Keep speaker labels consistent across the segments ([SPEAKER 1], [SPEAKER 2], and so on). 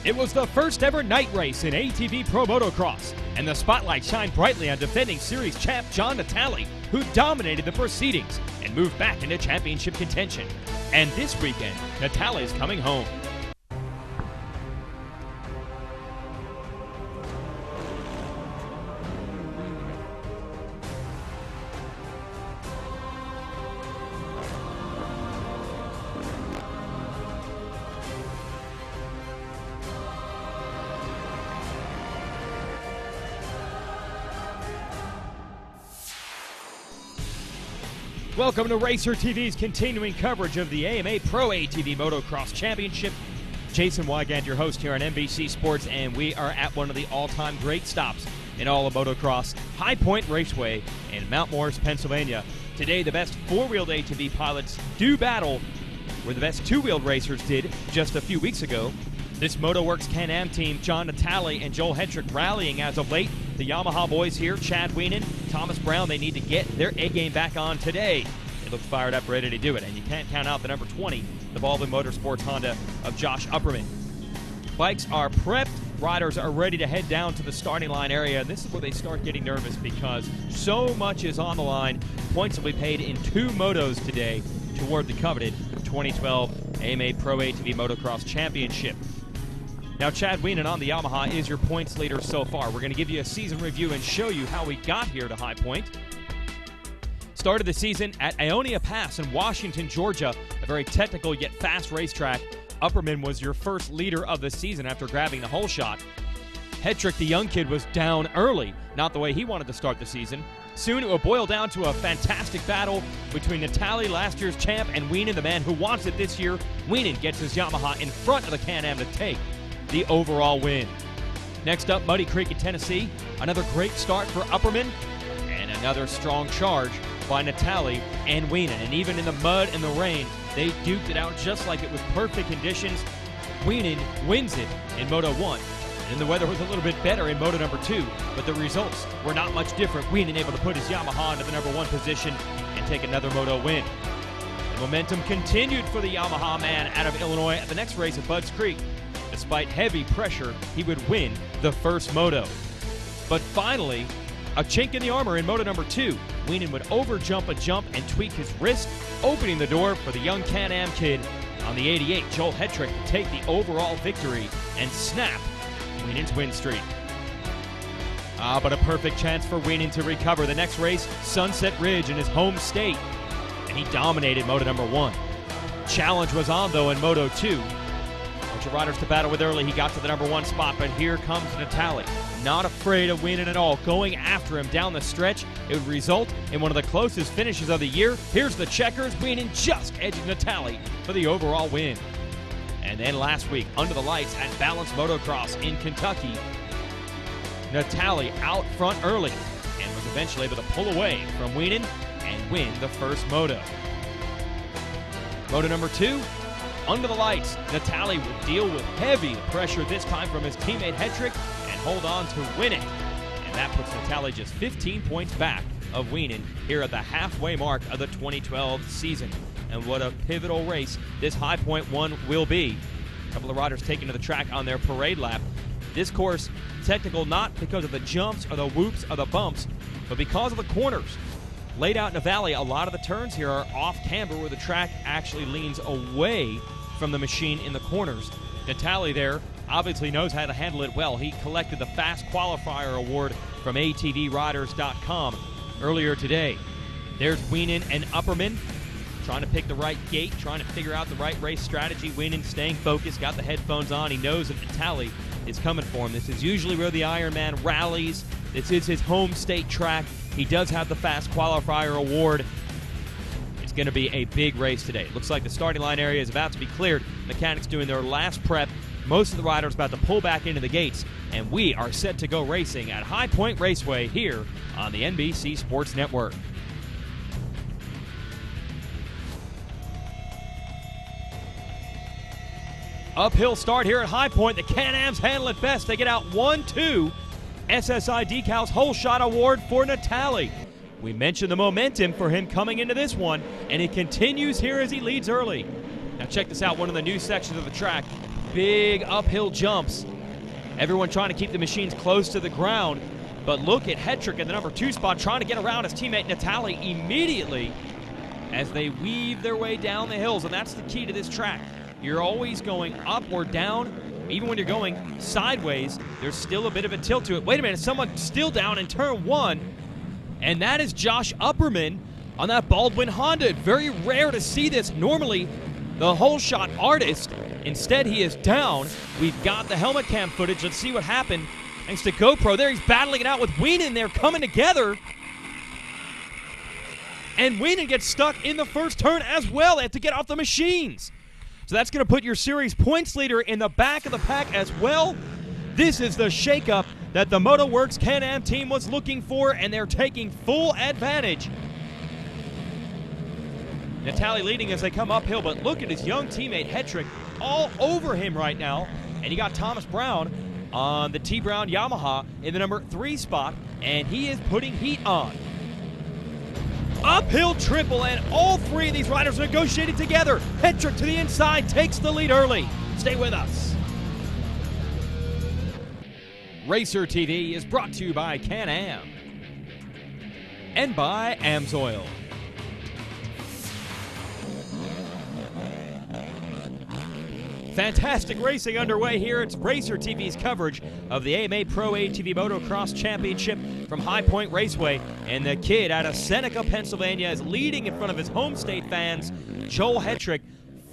[SPEAKER 1] It was the first ever night race in ATV Pro Motocross, and the spotlight shined brightly on defending series champ John Natale, who dominated the proceedings and moved back into championship contention. And this weekend, Natale is coming home. Welcome to Racer TV's continuing coverage of the AMA Pro ATV Motocross Championship. Jason Wygant, your host here on NBC Sports, and we are at one of the all-time great stops in all of motocross, High Point Raceway in Mount Morris, Pennsylvania. Today, the best four-wheeled ATV pilots do battle where the best two-wheeled racers did just a few weeks ago. This MotoWorks Can-Am team, John Natale and Joel Hetrick, rallying as of late. The Yamaha boys here, Chad Wienen, Thomas Brown, they need to get their A-game back on today. They look fired up, ready to do it, and you can't count out the number 20, the Baldwin Motorsports Honda of Josh Upperman. Bikes are prepped, riders are ready to head down to the starting line area, and this is where they start getting nervous because so much is on the line. Points will be paid in two motos today toward the coveted 2012 AMA Pro ATV Motocross Championship. Now, Chad Wienen on the Yamaha is your points leader so far. We're going to give you a season review and show you how we got here to High Point. Started the season at Ionia Pass in Washington, Georgia, a very technical yet fast racetrack. Upperman was your first leader of the season after grabbing the whole shot. Hetrick, the young kid, was down early, not the way he wanted to start the season. Soon it will boil down to a fantastic battle between Natale, last year's champ, and Wienen, the man who wants it this year. Wienen gets his Yamaha in front of the Can-Am to take the overall win. Next up, Muddy Creek in Tennessee. Another great start for Upperman, and another strong charge by Natale and Wienen. And even in the mud and the rain, they duked it out just like it was perfect conditions. Wienen wins it in Moto 1. And the weather was a little bit better in Moto number 2, but the results were not much different. Wienen able to put his Yamaha into the number 1 position and take another Moto win. The momentum continued for the Yamaha man out of Illinois at the next race at Budds Creek. Despite heavy pressure, he would win the first moto. But finally, a chink in the armor in moto number 2. Wienen would overjump a jump and tweak his wrist, opening the door for the young Can-Am kid on the 88, Joel Hetrick, to take the overall victory and snap Wienen's win streak. But a perfect chance for Wienen to recover. The next race, Sunset Ridge in his home state, and he dominated moto number 1. Challenge was on, though, in moto 2. Bunch of riders to battle with early. He got to the number 1 spot, but here comes Natale. Not afraid of Wienen at all, going after him down the stretch. It would result in one of the closest finishes of the year. Here's the checkers. Wienen just edging Natale for the overall win. And then last week, under the lights at Balance Motocross in Kentucky, Natale out front early and was eventually able to pull away from Wienen and win the first moto. Moto number 2. Under the lights, Natale would deal with heavy pressure this time from his teammate Hetrick and hold on to win it. And that puts Natale just 15 points back of Wienen here at the halfway mark of the 2012 season. And what a pivotal race this High Point 1 will be. A couple of riders taking to the track on their parade lap. This course, technical not because of the jumps or the whoops or the bumps, but because of the corners. Laid out in a valley, a lot of the turns here are off camber where the track actually leans away from the machine in the corners. Natale there obviously knows how to handle it well. He collected the Fast Qualifier Award from ATVRiders.com earlier today. There's Wienen and Upperman trying to pick the right gate, trying to figure out the right race strategy. Wienen staying focused, got the headphones on. He knows that Natale is coming for him. This is usually where the Ironman rallies. This is his home state track. He does have the Fast Qualifier Award. It's going to be a big race today. Looks like the starting line area is about to be cleared. Mechanics doing their last prep. Most of the riders about to pull back into the gates. And we are set to go racing at High Point Raceway here on the NBC Sports Network. Uphill start here at High Point. The Can-Ams handle it best. They get out 1-2. SSI Decals Whole Shot Award for Natale. We mentioned the momentum for him coming into this one, and it continues here as he leads early. Now check this out, one of the new sections of the track. big uphill jumps. Everyone trying to keep the machines close to the ground. But look at Hetrick in the number 2 spot trying to get around his teammate Natali immediately as they weave their way down the hills. And that's the key to this track. You're always going up or down. Even when you're going sideways, there's still a bit of a tilt to it. Wait a minute, someone's still down in turn 1. And that is Josh Upperman on that Baldwin Honda. Very rare to see this. Normally, the whole shot artist. Instead, he is down. We've got the helmet cam footage. Let's see what happened. Thanks to GoPro. There he's battling it out with Weenan. They're coming together. And Weenan gets stuck in the first turn as well. They have to get off the machines. So that's going to put your series points leader in the back of the pack as well. This is the shakeup that the MotoWorks Can-Am team was looking for, and they're taking full advantage. Natali leading as they come uphill, but look at his young teammate Hetrick all over him right now. And you got Thomas Brown on the T. Brown Yamaha in the number 3 spot, and he is putting heat on. Uphill triple, and all 3 of these riders negotiated together. Hetrick to the inside takes the lead early. Stay with us. Racer TV is brought to you by Can-Am and by AMSOIL. Fantastic racing underway here. It's Racer TV's coverage of the AMA Pro ATV Motocross Championship from High Point Raceway. And the kid out of Seneca, Pennsylvania is leading in front of his home state fans. Joel Hetrick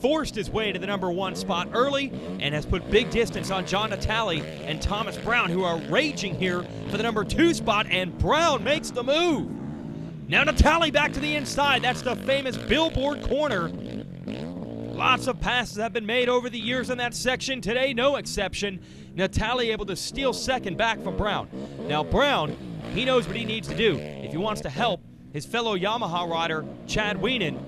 [SPEAKER 1] forced his way to the number 1 spot early and has put big distance on John Natali and Thomas Brown, who are raging here for the number 2 spot, and Brown makes the move. Now Natali back to the inside. That's the famous billboard corner. Lots of passes have been made over the years in that section. Today, no exception. Natali able to steal second back from Brown. Now Brown, he knows what he needs to do if he wants to help his fellow Yamaha rider, Chad Weenan.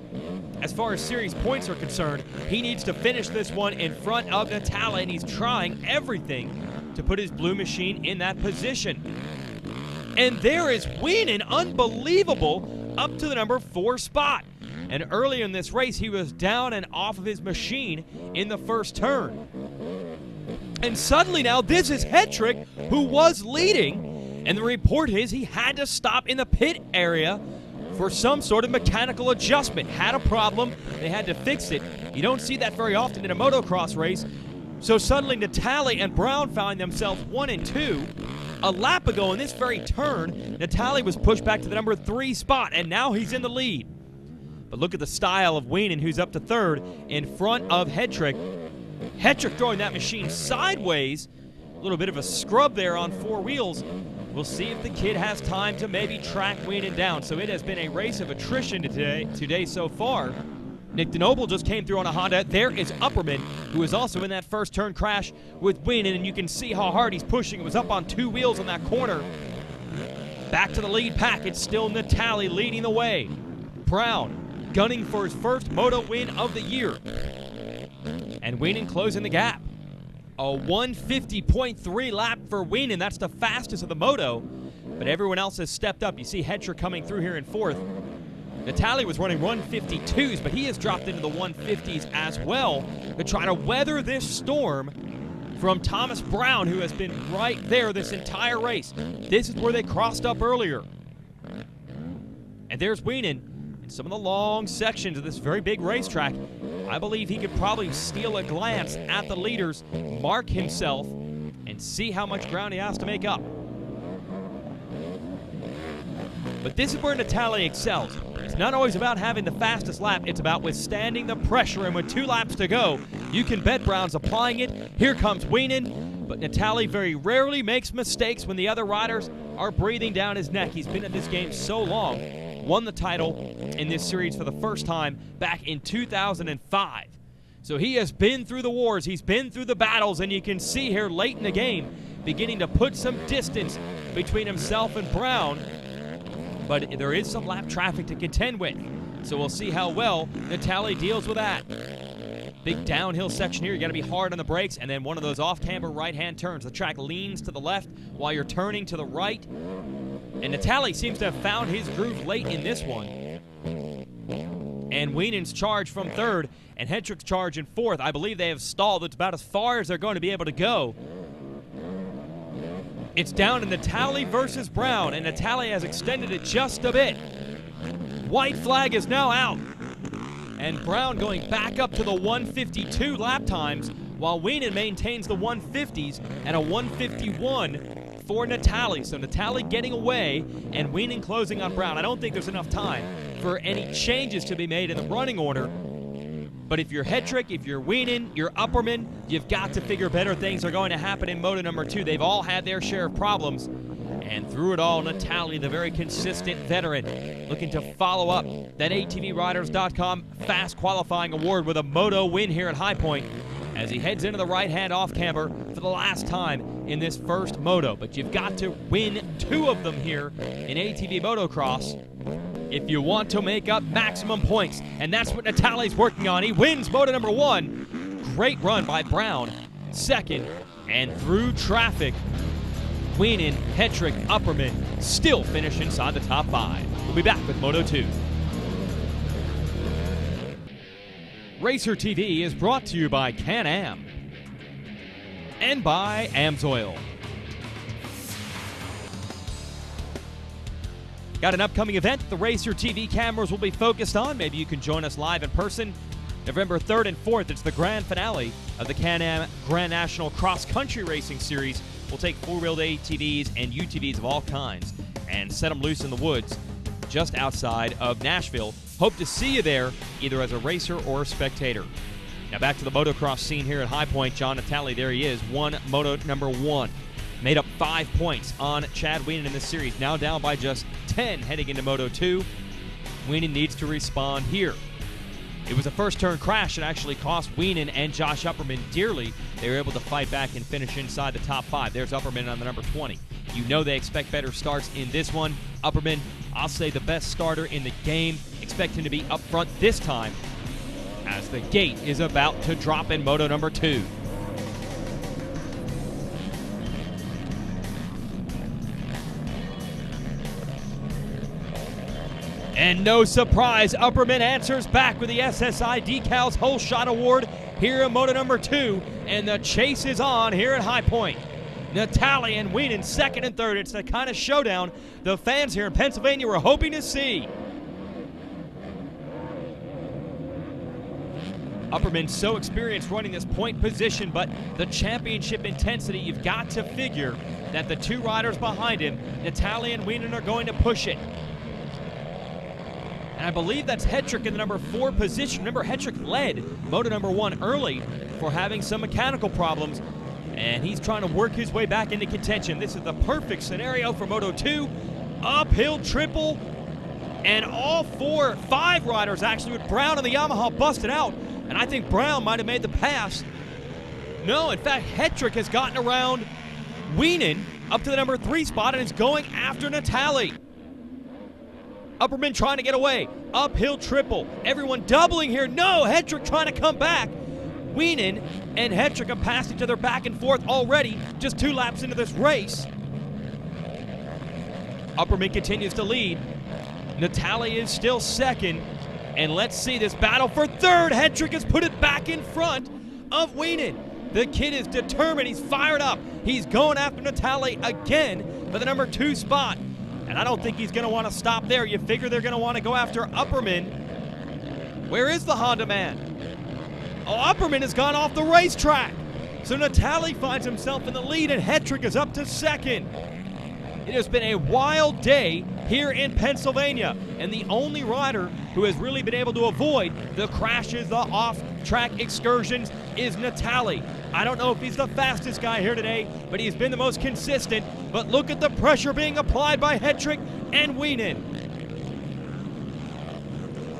[SPEAKER 1] As far as series points are concerned, he needs to finish this one in front of Natali, and he's trying everything to put his blue machine in that position. And there is Weenan, unbelievable, up to the number 4 spot. And earlier in this race, he was down and off of his machine in the first turn. And suddenly now, this is Hetrick, who was leading. And the report is he had to stop in the pit area for some sort of mechanical adjustment. Had a problem. They had to fix it. You don't see that very often in a motocross race. So suddenly, Natali and Brown found themselves 1 and 2. A lap ago in this very turn, Natali was pushed back to the number 3 spot, and now he's in the lead. But look at the style of Weenan, who's up to 3rd in front of Hetrick. Hetrick throwing that machine sideways. A little bit of a scrub there on 4 wheels. We'll see if the kid has time to maybe track Weenan down. So it has been a race of attrition today so far. Nick DeNoble just came through on a Honda. There is Upperman, who is also in that first turn crash with Weenan, and you can see how hard he's pushing. It was up on 2 wheels on that corner. Back to the lead pack. It's still Natali leading the way. Brown gunning for his first moto win of the year. And Weenan closing the gap. A 150.3 lap for Weenan. That's the fastest of the moto. But everyone else has stepped up. You see Hetrick coming through here in 4th. Natali was running 152s, but he has dropped into the 150s as well to try to weather this storm from Thomas Brown, who has been right there this entire race. This is where they crossed up earlier. And there's Weenan. Some of the long sections of this very big racetrack, I believe he could probably steal a glance at the leaders, mark himself, and see how much ground he has to make up. But this is where Natali excels. It's not always about having the fastest lap. It's about withstanding the pressure, and with 2 laps to go, you can bet Brown's applying it. Here comes Weenan, but Natali very rarely makes mistakes when the other riders are breathing down his neck. He's been in this game so long. Won the title in this series for the first time back in 2005. So he has been through the wars, he's been through the battles, and you can see here late in the game beginning to put some distance between himself and Brown. But there is some lap traffic to contend with. So we'll see how well Natali deals with that. Big downhill section here. You got to be hard on the brakes, and then one of those off-camber right-hand turns. The track leans to the left while you're turning to the right. And Natali seems to have found his groove late in this one. And Weenan's charge from 3rd, and Hetrick's charge in fourth. I believe they have stalled. It's about as far as they're going to be able to go. It's down to Natali versus Brown, and Natali has extended it just a bit. White flag is now out, and Brown going back up to the 152 lap times, while Wienen maintains the 150s and a 151 for Natali. So Natali getting away, and Wienen closing on Brown. I don't think there's enough time for any changes to be made in the running order. But if you're Hetrick, if you're Wienen, you're Upperman, you've got to figure better things are going to happen in Moto number 2. They've all had their share of problems. And through it all, Natali, the very consistent veteran, looking to follow up that ATVRiders.com Fast Qualifying Award with a Moto win here at High Point as he heads into the right-hand off-camber for the last time in this first Moto. But you've got to win 2 of them here in ATV Motocross if you want to make up maximum points. And that's what Natali's working on. He wins Moto number 1. Great run by Brown. Second, and through traffic, Wienen, Hetrick, Upperman still finish inside the top 5. We'll be back with Moto 2. Racer TV is brought to you by Can-Am and by Amsoil. Got an upcoming event the Racer TV cameras will be focused on. Maybe you can join us live in person. November 3rd and 4th, it's the grand finale of the Can-Am Grand National Cross Country Racing Series. We'll take four-wheeled ATVs and UTVs of all kinds and set them loose in the woods just outside of Nashville. Hope to see you there, either as a racer or a spectator. Now back to the motocross scene here at High Point. John Natali, there he is, won Moto number 1. Made up 5 points on Chad Wienen in this series, now down by just 10 heading into Moto 2. Wienen needs to respond here. It was a first-turn crash that actually cost Wienen and Josh Upperman dearly. They were able to fight back and finish inside the top 5. There's Upperman on the number 20. You know they expect better starts in this one. Upperman, I'll say the best starter in the game. Expect him to be up front this time as the gate is about to drop in Moto number 2. And no surprise, Upperman answers back with the SSI Decals Whole Shot Award here in Moto number 2, and the chase is on here at High Point. Natali and Wienen second and third. It's the kind of showdown the fans here in Pennsylvania were hoping to see. Upperman so experienced running this point position, but the championship intensity, you've got to figure that the 2 riders behind him, Natali and Wienen, are going to push it. And I believe that's Hetrick in the number 4 position. Remember, Hetrick led Moto number 1 early for having some mechanical problems, and he's trying to work his way back into contention. This is the perfect scenario for Moto 2. Uphill triple, and all 5 riders actually, with Brown and the Yamaha busted out, and I think Brown might have made the pass. No, in fact, Hetrick has gotten around Wienen up to the number 3 spot and is going after Natali. Upperman trying to get away. Uphill triple. Everyone doubling here. No, Hetrick trying to come back. Wienen and Hetrick have passed each other back and forth already, just 2 laps into this race. Upperman continues to lead. Natali is still second. And let's see this battle for third. Hetrick has put it back in front of Wienen. The kid is determined. He's fired up. He's going after Natali again for the number 2 spot. And I don't think he's going to want to stop there. You figure they're going to want to go after Upperman. Where is the Honda man? Oh, Upperman has gone off the racetrack. So Natali finds himself in the lead, and Hetrick is up to second. It has been a wild day here in Pennsylvania, and the only rider who has really been able to avoid the crashes, the off-track excursions, is Natali. I don't know if he's the fastest guy here today, but he's been the most consistent. But look at the pressure being applied by Hetrick and Wienen.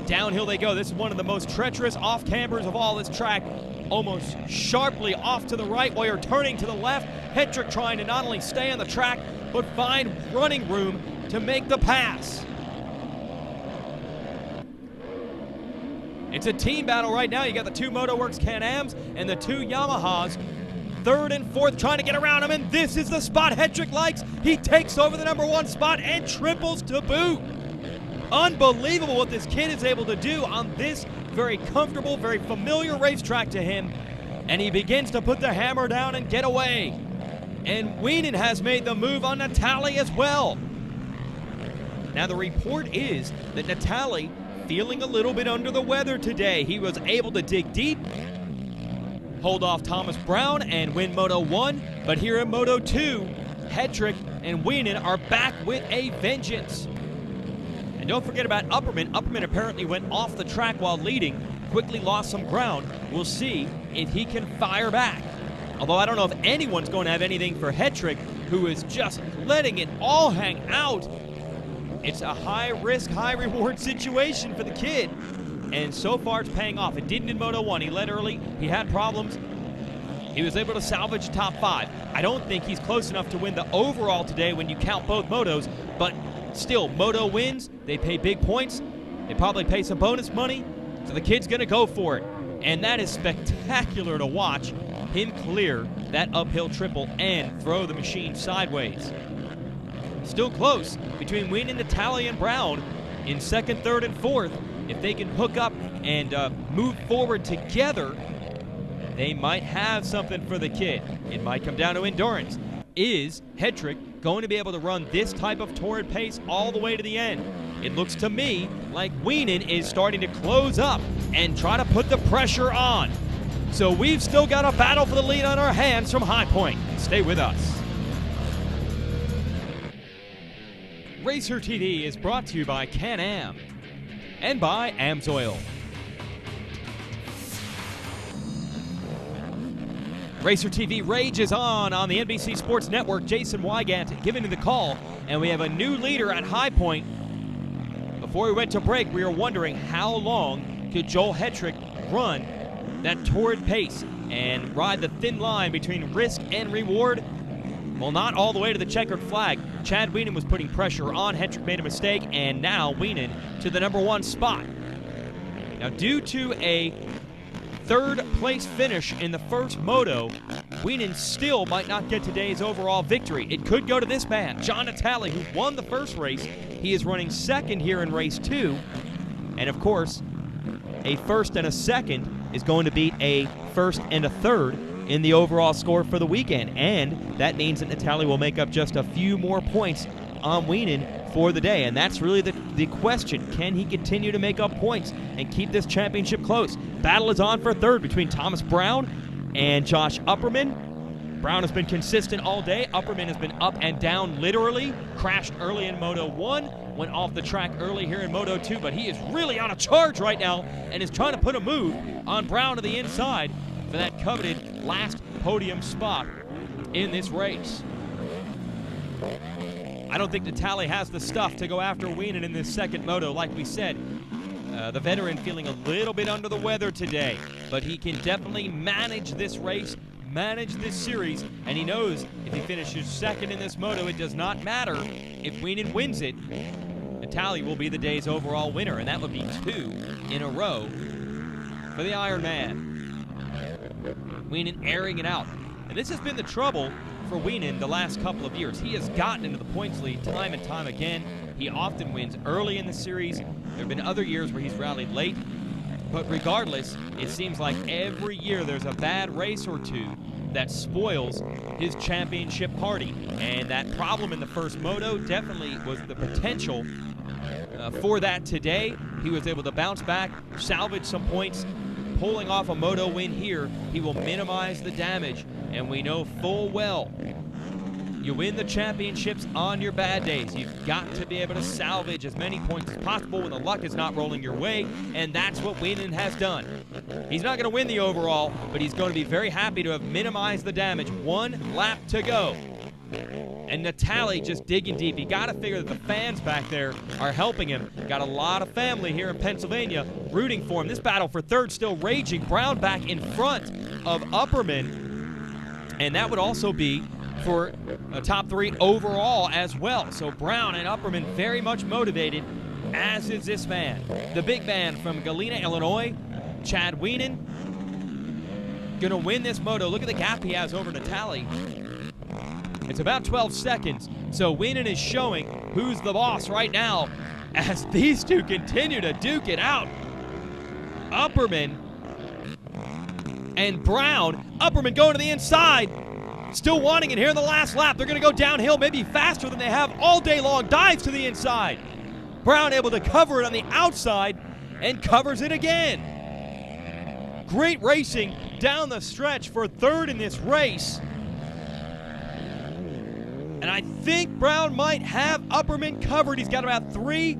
[SPEAKER 1] Downhill they go. This is one of the most treacherous off-cambers of all this track. Almost sharply off to the right while you're turning to the left. Hetrick trying to not only stay on the track, but find running room to make the pass. It's a team battle right now. You got the 2 MotoWorks Can-Ams and the 2 Yamahas. Third and fourth trying to get around him, and this is the spot Hetrick likes. He takes over the number 1 spot and triples to boot. Unbelievable what this kid is able to do on this very comfortable, very familiar racetrack to him, and he begins to put the hammer down and get away. And Wienen has made the move on Natali as well. Now the report is that Natali feeling a little bit under the weather today. He was able to dig deep, hold off Thomas Brown, and win Moto 1. But here in Moto 2, Hetrick and Wienen are back with a vengeance. And don't forget about Upperman. Upperman apparently went off the track while leading, quickly lost some ground. We'll see if he can fire back. Although I don't know if anyone's going to have anything for Hetrick, who is just letting it all hang out. It's a high-risk, high-reward situation for the kid. And so far it's paying off. It didn't in Moto 1. He led early. He had problems. He was able to salvage top 5. I don't think he's close enough to win the overall today when you count both motos, but still, Moto wins. They pay big points. They probably pay some bonus money, so the kid's going to go for it. And that is spectacular to watch him clear that uphill triple and throw the machine sideways. Still close between Wienen, Natali, and Brown in second, third, and fourth. If they can hook up and move forward together, they might have something for the kid. It might come down to endurance. Is Hetrick going to be able to run this type of torrid pace all the way to the end? It looks to me like Wienen is starting to close up and try to put the pressure on. So we've still got a battle for the lead on our hands from High Point. Stay with us. Racer TV is brought to you by Can-Am and by AMSOIL. Racer TV rages on the NBC Sports Network. Jason Wygant giving the call, and we have a new leader at High Point. Before we went to break, we were wondering how long could Joel Hetrick run that torrid pace and ride the thin line between risk and reward. Well, not all the way to the checkered flag. Chad Wienen was putting pressure on. Hetrick made a mistake, and now Wienen to the number 1 spot. Now, due to a third-place finish in the first moto, Wienen still might not get today's overall victory. It could go to this man, John Natali, who won the first race. He is running second here in race 2. And, of course, a first and a second is going to beat a first and a third in the overall score for the weekend. And that means that Natali will make up just a few more points on Wienen for the day. And that's really the question. Can he continue to make up points and keep this championship close? Battle is on for third between Thomas Brown and Josh Upperman. Brown has been consistent all day. Upperman has been up and down literally. Crashed early in Moto 1. Went off the track early here in Moto 2. But he is really on a charge right now and is trying to put a move on Brown to the inside for that coveted last podium spot in this race. I don't think Natali has the stuff to go after Wienen in this second moto. Like we said, the veteran feeling a little bit under the weather today, but he can definitely manage this race, manage this series, and he knows if he finishes second in this moto, it does not matter. If Wienen wins it, Natali will be the day's overall winner, and that would be 2 in a row for the Iron Man. Wienen airing it out. And this has been the trouble for Wienen the last couple of years. He has gotten into the points lead time and time again. He often wins early in the series. There have been other years where he's rallied late. But regardless, it seems like every year there's a bad race or two that spoils his championship party. And that problem in the first moto definitely was the potential for that today. He was able to bounce back, salvage some points. Pulling off a moto win here, he will minimize the damage. And we know full well, you win the championships on your bad days. You've got to be able to salvage as many points as possible when the luck is not rolling your way, and that's what Wienen has done. He's not going to win the overall, but he's going to be very happy to have minimized the damage. 1 lap to go. And Natali just digging deep. You got to figure that the fans back there are helping him. Got a lot of family here in Pennsylvania rooting for him. This battle for third still raging. Brown back in front of Upperman. And that would also be for a top 3 overall as well. So Brown and Upperman very much motivated, as is this man. The big man from Galena, Illinois, Chad Wienen. Gonna win this moto. Look at the gap he has over Natali. It's about 12 seconds, so Wienen is showing who's the boss right now as these two continue to duke it out. Upperman and Brown. Upperman going to the inside. Still wanting it here in the last lap. They're going to go downhill maybe faster than they have all day long. Dives to the inside. Brown able to cover it on the outside and covers it again. Great racing down the stretch for third in this race. And I think Brown might have Upperman covered. He's got about 3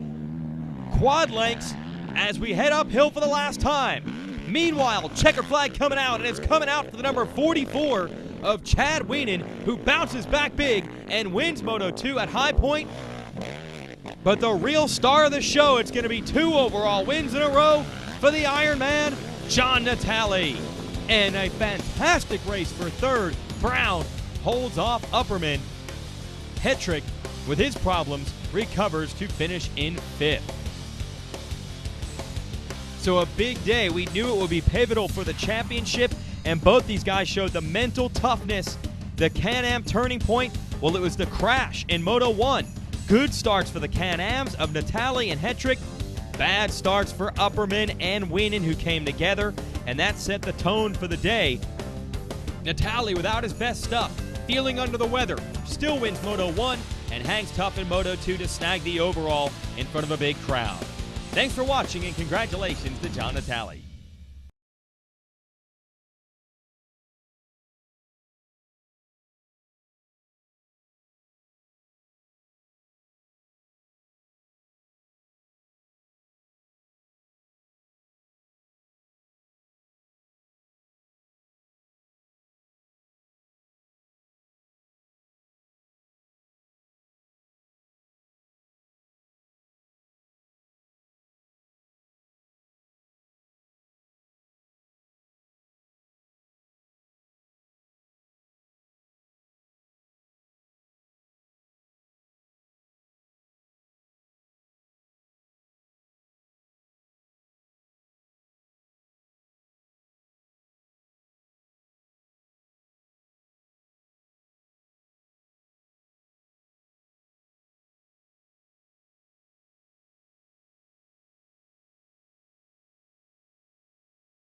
[SPEAKER 1] quad lengths as we head uphill for the last time. Meanwhile, checker flag coming out, and it's coming out for the number 44 of Chad Wienen, who bounces back big and wins Moto 2 at High Point. But the real star of the show, it's going to be 2 overall wins in a row for the Ironman, John Natale. And a fantastic race for third. Brown holds off Upperman. Hetrick, with his problems, recovers to finish in 5th. So a big day. We knew it would be pivotal for the championship, and both these guys showed the mental toughness. The Can-Am turning point, well, it was the crash in Moto 1. Good starts for the Can-Ams of Natale and Hetrick. Bad starts for Upperman and Wienen, who came together, and that set the tone for the day. Natale, without his best stuff, feeling under the weather, still wins Moto 1 and hangs tough in Moto 2 to snag the overall in front of a big crowd. Thanks for watching, and congratulations to John Natale.